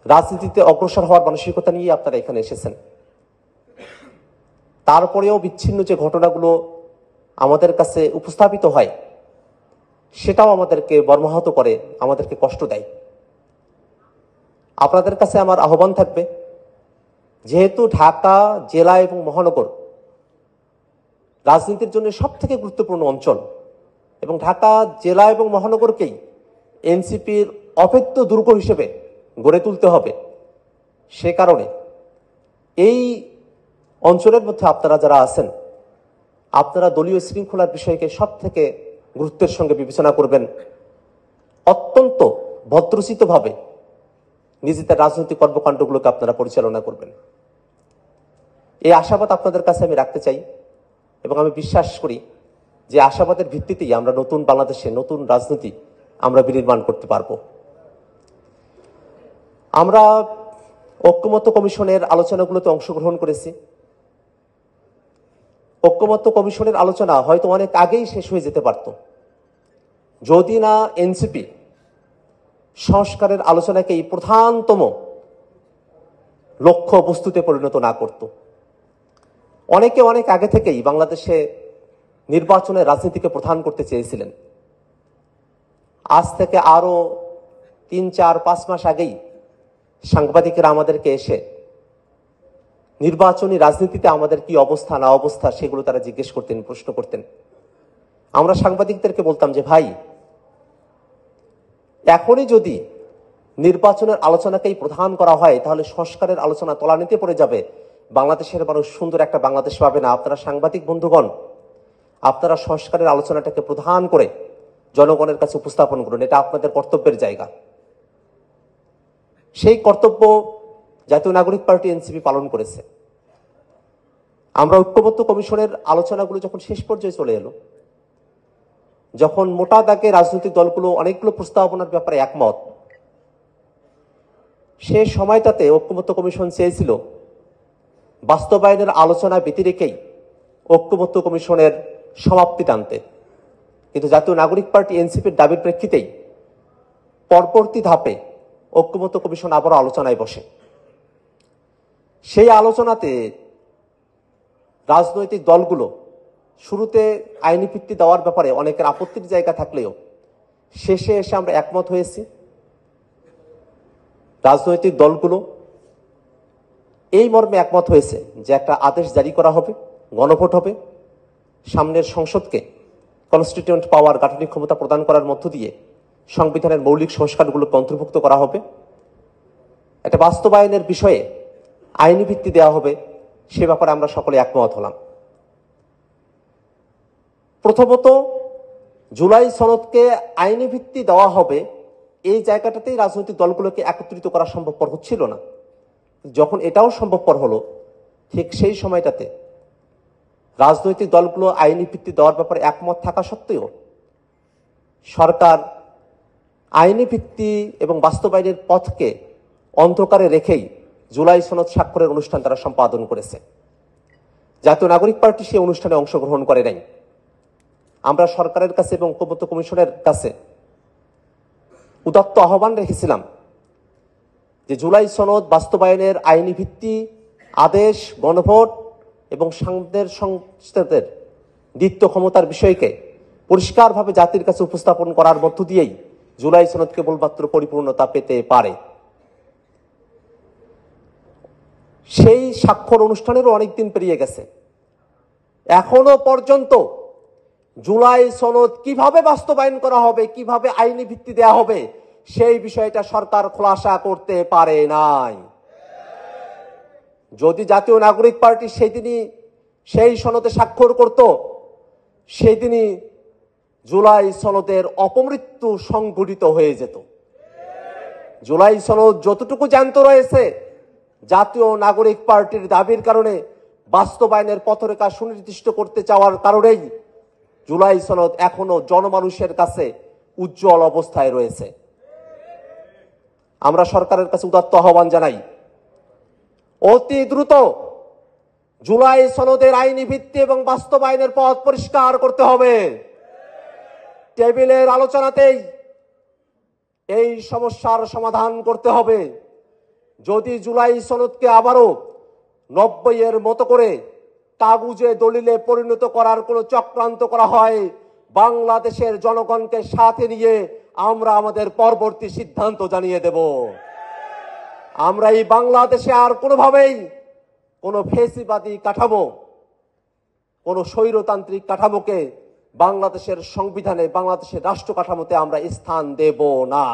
রাজনীতিতে অগ্রসর হওয়ার মানসিকতা নিয়ে আপনারা এখানে এসেছেন। তারপরেও বিচ্ছিন্ন যে ঘটনাগুলো আমাদের কাছে উপস্থাপিত হয় সেটাও আমাদেরকে মর্মাহত করে, আমাদেরকে কষ্ট দেয়। আপনাদের কাছে আমার আহ্বান থাকবে, যেহেতু ঢাকা জেলা এবং মহানগর রাজনীতির জন্য সবথেকে গুরুত্বপূর্ণ অঞ্চল এবং ঢাকা জেলা এবং মহানগরকেই এনসিপির অভেদ্য দুর্গ হিসেবে গড়ে তুলতে হবে, সে কারণে এই অঞ্চলের মধ্যে আপনারা যারা আছেন আপনারা দলীয় শৃঙ্খলার বিষয়কে সব থেকে গুরুত্বের সঙ্গে বিবেচনা করবেন, অত্যন্ত ভদ্রচিতভাবে নিজেদের রাজনৈতিক কর্মকাণ্ডগুলোকে আপনারা পরিচালনা করবেন। এই আশাবাদ আপনাদের কাছে আমি রাখতে চাই এবং আমি বিশ্বাস করি যে আশাবাদের ভিত্তিতেই আমরা নতুন বাংলাদেশে নতুন রাজনীতি আমরা বিনির্মাণ করতে পারব। আমরা ঐক্যমত্য কমিশনের আলোচনাগুলোতে অংশগ্রহণ করেছি। ঐক্যমত্য কমিশনের আলোচনা হয়তো অনেক আগেই শেষ হয়ে যেতে পারত যদি না এনসিপি সংস্কারের আলোচনাকেই প্রধানতম লক্ষ্য বস্তুতে পরিণত না করত। অনেকে অনেক আগে থেকেই বাংলাদেশে নির্বাচনের রাজনীতিকে প্রধান করতে চেয়েছিলেন। আজ থেকে আরো 3-4-5 মাস আগেই সাংবাদিকেরা আমাদেরকে এসে নির্বাচনী রাজনীতিতে আমাদের কি অবস্থা না অবস্থা সেগুলো তারা জিজ্ঞেস করতেন, প্রশ্ন করতেন। আমরা সাংবাদিকদেরকে বলতাম যে ভাই, এখনই যদি নির্বাচনের আলোচনাকেই প্রধান করা হয় তাহলে সংস্কারের আলোচনা তলানিতে পড়ে যাবে, বাংলাদেশের মানুষ সুন্দর একটা বাংলাদেশ পাবে না। আপনারা সাংবাদিক বন্ধুগণ, আপনারা সংস্কারের আলোচনাটাকে প্রধান করে জনগণের কাছে উপস্থাপন করুন, এটা আপনাদের কর্তব্যের জায়গা। সেই কর্তব্য জাতীয় নাগরিক পার্টি এনসিপি পালন করেছে। আমরা ঐক্যমত্য কমিশনের আলোচনাগুলো যখন শেষ পর্যায়ে চলে এলো, যখন মোটা দাগে রাজনৈতিক দলগুলো অনেকগুলো প্রস্তাবনার ব্যাপারে একমত, সে সময়টাতে ঐক্যমত্য কমিশন চেয়েছিল বাস্তবায়নের আলোচনা ব্যতি রেখেই ঐক্যমত্য কমিশনের সমাপ্তি টানতে, কিন্তু জাতীয় নাগরিক পার্টি এনসিপির দাবির প্রেক্ষিতেই পরবর্তী ধাপে ঐক্যমত্য কমিশন আবারও আলোচনায় বসে। সেই আলোচনাতে রাজনৈতিক দলগুলো শুরুতে আইনি ভিত্তি দেওয়ার ব্যাপারে অনেকের আপত্তির জায়গা থাকলেও শেষে এসে আমরা একমত হয়েছি। রাজনৈতিক দলগুলো এই মর্মে একমত হয়েছে যে একটা আদেশ জারি করা হবে, গণভোট হবে, সামনের সংসদকে কনস্টিটিউয়েন্ট পাওয়ার গাঠনিক ক্ষমতা প্রদান করার মধ্য দিয়ে সংবিধানের মৌলিক সংস্কারগুলোকে অন্তর্ভুক্ত করা হবে, একটা বাস্তবায়নের বিষয়ে আইনি ভিত্তি দেওয়া হবে, সে ব্যাপারে আমরা সকলে একমত হলাম। প্রথমত জুলাই সনদকে আইনি ভিত্তি দেওয়া হবে, এই জায়গাটাতেই রাজনৈতিক দলগুলোকে একত্রিত করা সম্ভবপর হচ্ছিল না। যখন এটাও সম্ভবপর হলো, ঠিক সেই সময়টাতে রাজনৈতিক দলগুলো আইনি ভিত্তি দেওয়ার ব্যাপারে একমত থাকা সত্ত্বেও সরকার আইনি ভিত্তি এবং বাস্তবায়নের পথকে অন্ধকারে রেখেই জুলাই সনদ স্বাক্ষরের অনুষ্ঠান তারা সম্পাদন করেছে। জাতীয় নাগরিক পার্টি সেই অনুষ্ঠানে অংশগ্রহণ করে নাই। আমরা সরকারের কাছে এবং ঐক্যমত্য কমিশনের কাছে উদাত্ত আহ্বান রেখেছিলাম যে জুলাই সনদ বাস্তবায়নের আইনি ভিত্তি, আদেশ, গণভোট এবং সাংবিধানিক সংস্থাদের দ্বিত্ব ক্ষমতার বিষয়কে পরিষ্কারভাবে জাতির কাছে উপস্থাপন করার মধ্য দিয়েই জুলাই সনদ কেবলমাত্র পরিপূর্ণতা পেতে পারে। সেই স্বাক্ষর অনুষ্ঠানেরও অনেকদিন পেরিয়ে গেছে, এখনো পর্যন্ত জুলাই সনদ কিভাবে বাস্তবায়ন করা হবে, কিভাবে আইনি ভিত্তি দেয়া হবে, সেই বিষয়টা সরকার খোলাসা করতে পারে নাই। যদি জাতীয় নাগরিক পার্টি সেদিনই সেই সনদে স্বাক্ষর করত, সেদিনই জুলাই সনদের অপমৃত্যু সংঘটিত হয়ে যেত। জুলাই সনদ যতটুকু জ্যান্ত রয়েছে, জাতীয় নাগরিক পার্টির দাবির কারণে বাস্তবায়নের পথরেখা সুনির্দিষ্ট করতে চাওয়ার কারণেই জুলাই সনদ এখনো জনমানুষের কাছে উজ্জ্বল অবস্থায় রয়েছে। আমরা সরকারের কাছে উদাত্ত আহ্বান জানাই, অতি দ্রুত জুলাই সনদের আইনি ভিত্তি এবং বাস্তবায়নের পথ পরিষ্কার করতে হবে। টেবিলের আলোচনাতেই এই সমস্যার সমাধান করতে হবে। যদি জুলাই সনদকে আবারও 90-এর মতো করে কাগুজে দলিলে পরিণত করার কোনো চক্রান্ত করা হয়, বাংলাদেশের জনগণকে সাথে নিয়ে আমরা আমাদের পরবর্তী সিদ্ধান্ত জানিয়ে দেব। আমরা এই বাংলাদেশে আর কোনোভাবেই কোনো ফেসিবাদী কাঠামো, কোনো স্বৈরতান্ত্রিক কাঠামোকে বাংলাদেশের সংবিধানে, বাংলাদেশের রাষ্ট্র কাঠামোতে আমরা স্থান দেব না।